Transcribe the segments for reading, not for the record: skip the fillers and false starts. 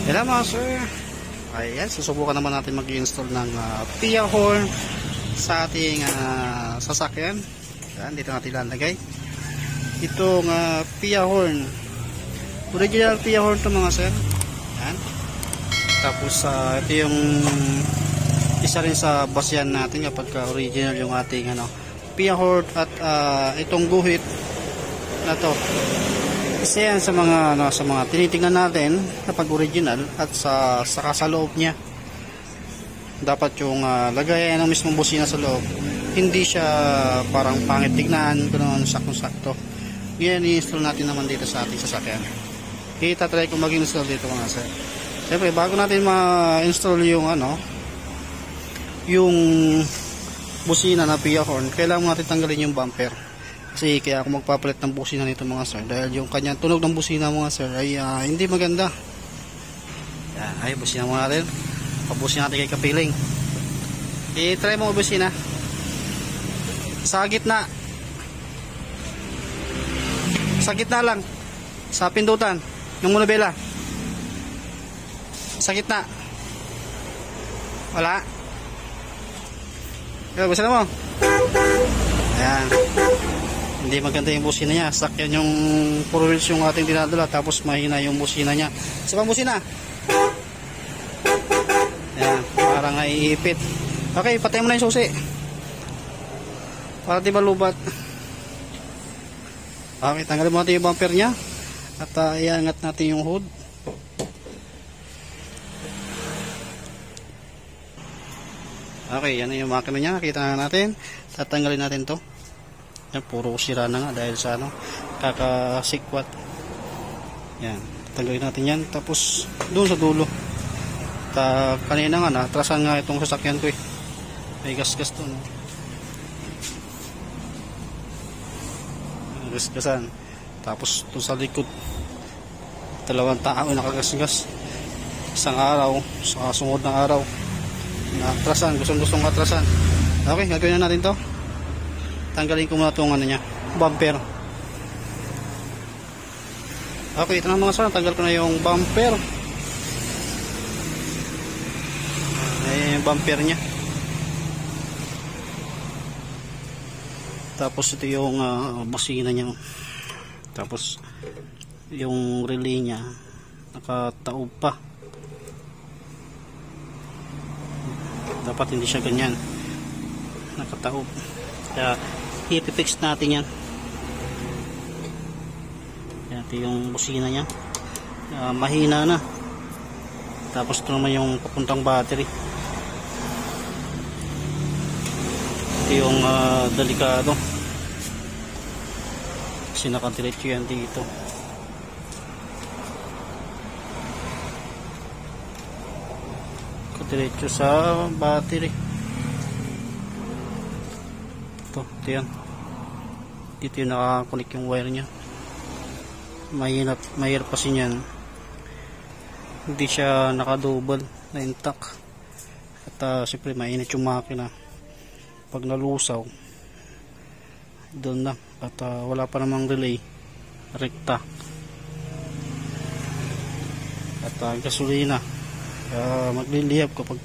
Hello mga sir. Ayan, susubukan naman natin mag-install ng PIA horn sa ating sasakyan. Ayan, dito natin lalagay itong PIA horn. Original PIA horn to mga sir. Ayan. Tapos ito yung isa rin sa basyan natin kapag original yung ating PIA horn at itong guhit na to. Kasi yan sa mga tinitingnan natin kapag original at saka sa loob niya. Dapat yung lagayan ng mismong busina sa loob. Hindi siya parang pangit tignan, ganoon sakto-sakto. Yan i-install natin naman dito sa ating sasakyan. Itatry ko mag-install dito mga sir. Siyempre bago natin ma-install yung busina na PIA horn, kailangan natin tanggalin yung bumper. Kasi kaya ako magpapalit ng busina nito mga sir, dahil yung kanyang tunog ng busina mga sir ay hindi maganda. Yan, ay busina muna natin. Pabusin natin kay kapiling. I-try mo busina sa gitna. Sa gitna lang. Sa pindutan ng monobela. Sa gitna. Wala. Kaya busina mo. Ayan. Hindi maganda yung busina niya. Sakyan yung 4 wheels yung ating dinadala. Tapos mahina yung busina niya. Sa pang busina. Ayan. Parang naiipit. Okay, patay mo na yung susi. Para di malubat. Okay, tanggalin mo natin yung bumper niya. At iangat natin yung hood. Okay, yan na yung makina niya. Kita na natin. Tatanggalin natin to. Yan, puro sira na nga dahil sa kakasikwat. Yan, tatanggalin natin yan. Tapos doon sa dulo. Kanina nga natrasan nga itong sasakyan ko eh. May gas-gas doon. Gas-gasan. Tapos doon sa likod, 2 tao nakagas-gas. Isang araw, sa sunod na araw, natrasan, gustong atrasan. Okay, gagawin na natin to. Tanggalin ko muna itong niya, bumper. Okay, ito na mga sir, tanggal ko na yung bumper. Ayan yung bumper nya. Tapos ito yung busina nya. Tapos yung relay nya nakataob pa. Dapat hindi siya ganyan, nakataob. Kaya i-fix natin yan. Ito yung busina nya, mahina na. Tapos ito naman yung papuntang battery. Ito yung delikado kasi nakadiretso yan dito. Nakadiretso sa battery. Ito yan. Dito yung nakakunik yung wire nya. Mahirap kasi yan. Hindi siya nakadouble na intact. At siyempre mainit yung makina. Pag nalusaw, doon na. At wala pa namang relay. Rekta. At gasolina. Maglilihap kapag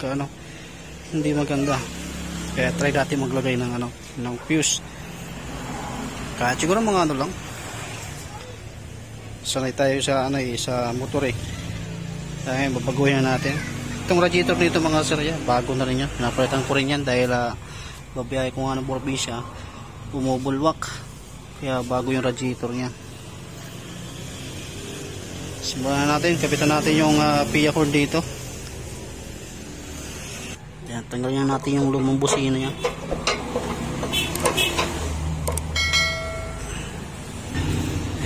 hindi maganda. Kaya try natin maglagay ng fuse. Kahit siguro mga lang. Sanay tayo sa sa motor eh. Dahil babaguhin na natin. Itong radiator dito mga sir, bago na rin yan. Pinapalitan ko rin yan dahil babiyahe ko nga ng probinsya, bumubulwak. Kaya bago yung radiator niya. Simulan na natin, kapitan natin yung PIA horn dito. Yan, tanggalin natin yung lumang busina niya.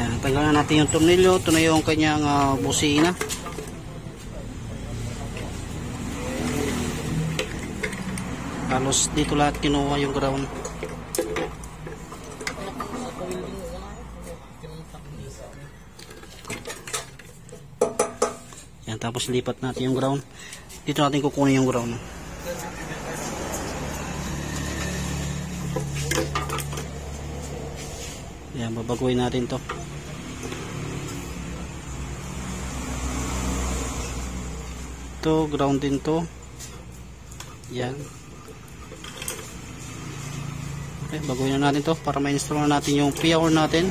Yan, tanggalin natin yung tornilyo. Ito na yung kanyang busina. Halos dito lahat kinuha yung ground. Yan, tapos lipat natin yung ground. Dito natin kukunin yung ground. Yan, babaguhin natin 'to. Ito ground din to. Yan. Okay, baguhin na natin to para ma-install na natin yung PIA horn natin.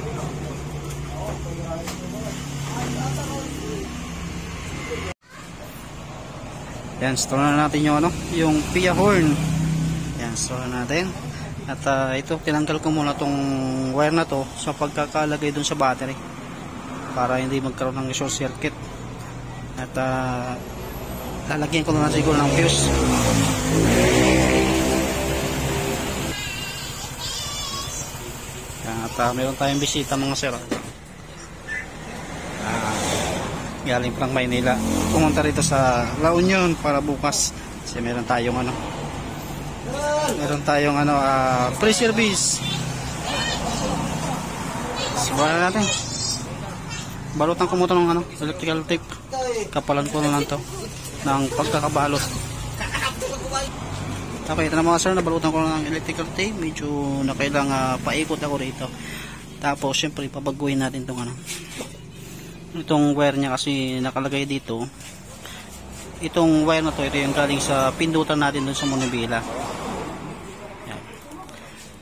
Yan, install na natin yung yung PIA horn. Yan, install na natin. At ito, tinanggal ko muna tong wire na to sa pagkakalagay dun sa battery para hindi magkaroon ng short circuit. At lalagyan ko na siguro ng fuse. Yan, at meron tayong bisita mga sir. Galing pang Maynila, pumunta rito sa La Union para bukas kasi meron tayong free service. Subukan natin. Balutan ko muna ng electrical tape. Kapalan ko na lang to ng pagkakabalot. Okay, ito na mga sir, nabalutan ko na ng electrical tape. Medyo nakailang paikot ako rito. Tapos syempre pabaguhin natin itong wire niya kasi nakalagay dito. Itong wire na to, ito yung galing sa pindutan natin dun sa manubila. Yan.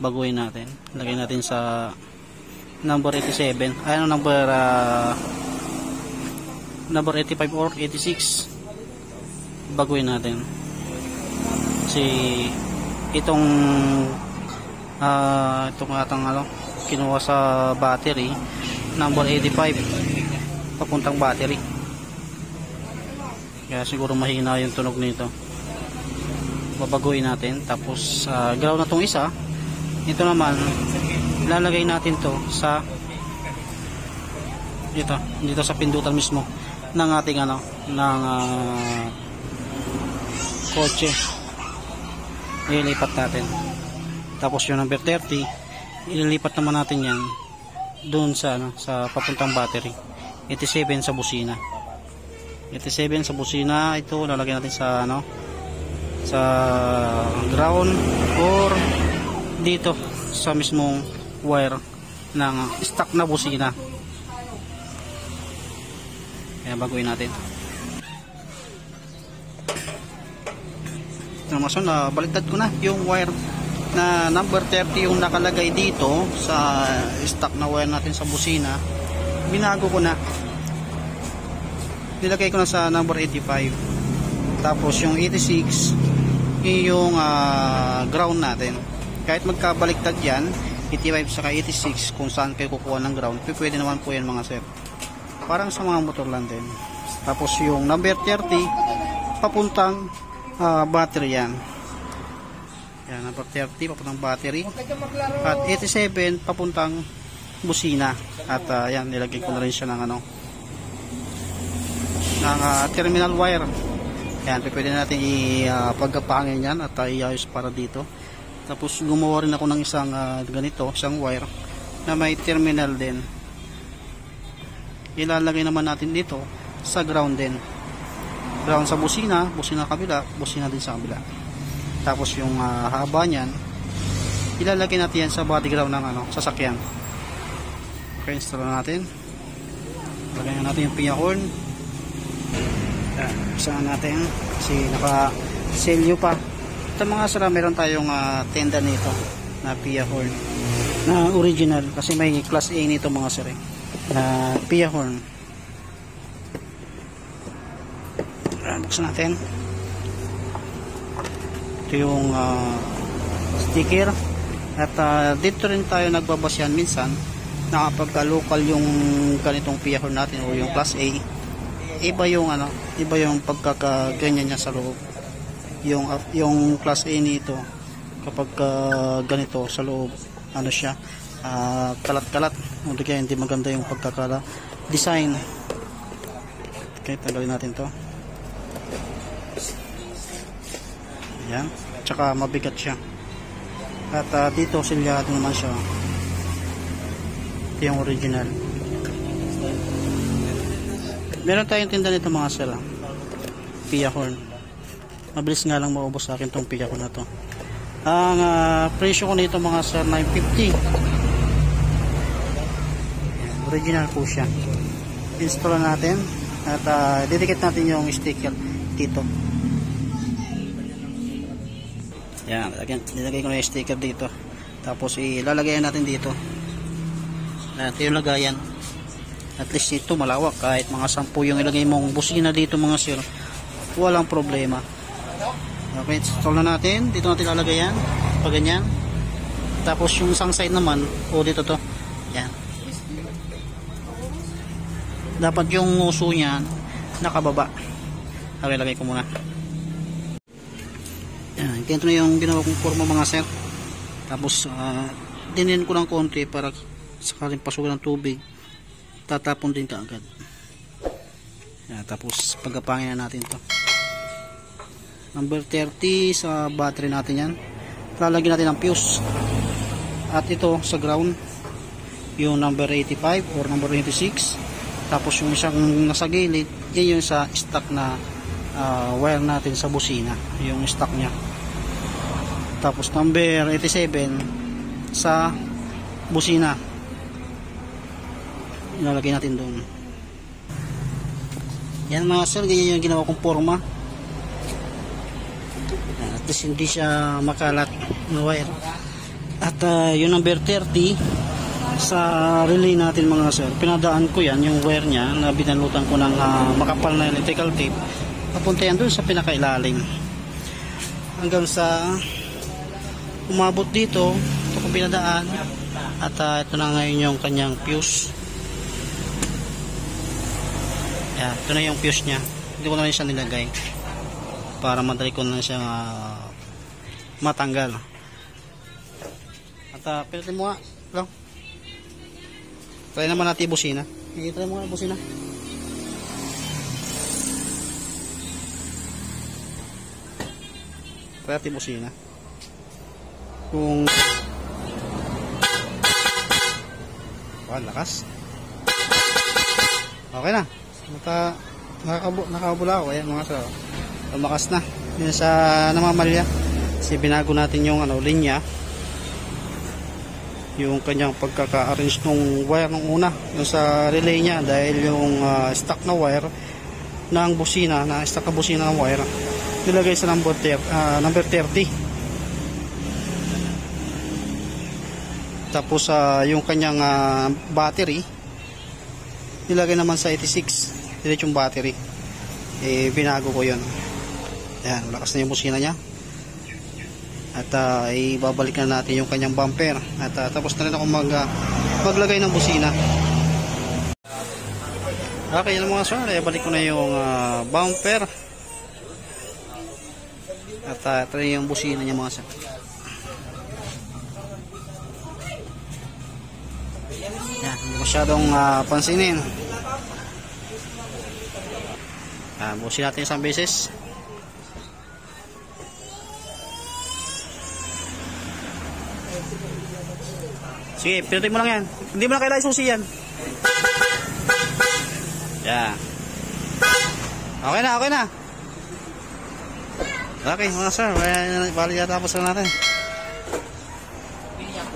Baguhin natin. Lagay natin sa number 87. Ay, number 85 or 86. Baguhin natin. Kasi itong atang kinuha sa battery, number 85. Papuntang battery, kaya siguro mahina yung tunog nito. Babaguhin natin. Tapos ground na tong isa. Ito naman lalagay natin to sa dito sa pindutan mismo ng ating kotse. Ililipat natin. Tapos yung number 30 ililipat naman natin yan doon sa papuntang battery. 87 sa busina. 87 sa busina, ito lalagyan natin sa ground or dito sa mismong wire ng stock na busina. Kaya baguhin natin. Ito naman, baliktad ko na yung wire na number 30 yung nakalagay dito sa stock na wire natin sa busina. Binago ko na. Nilagay ko na sa number 85. Tapos yung 86 yung ground natin. Kahit magkabaliktad yan, 85 saka 86, kung saan kayo kukuha ng ground, pwede naman po yan mga sir. Parang sa mga motor lang din. Tapos yung number 30 papuntang battery yan. Yan, number 30 papuntang battery. At 87 papuntang busina. At yan, nilagay ko na rin siya ng terminal wire. Yan, pwede natin pagkapangin yan at iayos para dito. Tapos gumawa rin ako ng isang isang wire na may terminal din. Ilalagay naman natin dito sa ground din. Ground sa busina, busina kabila, busina din sa kabila. Tapos yung haba niyan, ilalagay natin yan sa body ground ng sasakyan. Okay, install natin. Lagyan natin yung PIA horn. Saan natin kasi naka-selyo pa. Ito mga sir, meron tayong tenda nito na PIA horn na original kasi may class A nito mga sir na PIA horn. Buksan natin. Ito yung sticker. At dito rin tayo nagbabasyan minsan na kapag local yung ganitong PIA horn natin o yung class A, iba yung pagkakaganyan niya sa loob. Yung class A nito kapag ganito sa loob, siya kalat-kalat, o kaya hindi maganda yung pagkakala design. Okay, tagalin natin to. Yan, tsaka mabigat siya. At dito silyado naman siya. Ito yung original. Meron tayong tinda nito mga sir, PIA horn. Mabilis nga lang maubos sa akin tong PIA horn na to. Ang presyo ko nito mga sir, 950. Original po siya. Install natin at didikit natin yung sticker. dito. Yan, nilagay ko na yung sticker dito. Tapos ilalagay natin dito. Ito yung lagayan. At least ito malawak, kahit mga 10 yung ilagay mong busina dito mga sir, walang problema. Okay, install na natin. Dito natin ilalagay yan, pag ganyan. Tapos yung isang side naman, dito to. Yan. Dapat yung uso niya nakababa. Okay, lagay ko muna. Yan, ganito na yung ginawa kong forma mga sir. Tapos dinin ko ng konti para sakaling pasukan ng tubig, tatapon din kaagad. Yan, tapos pagkapangin na natin to. Number 30 sa battery natin yan. Lalagyan natin ng fuse. At ito sa ground, yung number 85 or number 86. Tapos yung isang nasa gilid, yan yung sa stock na wire natin sa busina, yung stock nya. Tapos number 87 sa busina, ilalagay natin doon. Yan mga sir, ganyan yung ginawa kong forma. At least hindi siya makalat na wire. At yung number 30 sa relay natin mga sir, pinadaan ko yan, yung wire nya na binalutan ko ng makapal na electrical tape. Papunta yan doon sa pinakailalim hanggang sa umabot dito. Ito ko pinadaan. At ito na ngayon yung kanyang fuse. Yan, ito na yung fuse nya. Hindi ko na rin siya nilagay para madali ko na siya matanggal. At pilitin mo nga lang. Try naman natin yung busina. Try mo nga yung busina. Try natin yung busina. Kung lakas. Okay na. Nakakabula ako. Ayan mga sir. Lumakas na. Yun sa namamalya. Kasi binago natin yung linya. Yung kanyang pagkaka-arrange ng wire ng una. Yung sa relay niya. Dahil yung stock na wire ng busina. Na stock na busina ng wire. Nilagay sa number 30. Tapos yung kanyang battery nilagay naman sa 86. Diretso yung battery. Binago ko yun. Ayan, lakas na yung busina niya. At ibabalik na natin yung kanyang bumper. At tapos na rin ako maglagay ng busina. Okay, yan mga sir. Ibalik ko na yung bumper. At ito yung busina niya mga sir. Yan, hindi masyadong pansinin. Busin natin isang beses. Sige, pinutin mo lang yan. Hindi mo na kailangan isusi yan. Yan. Okay na, okay na. Okay mga sir, bali yata tapos na natin.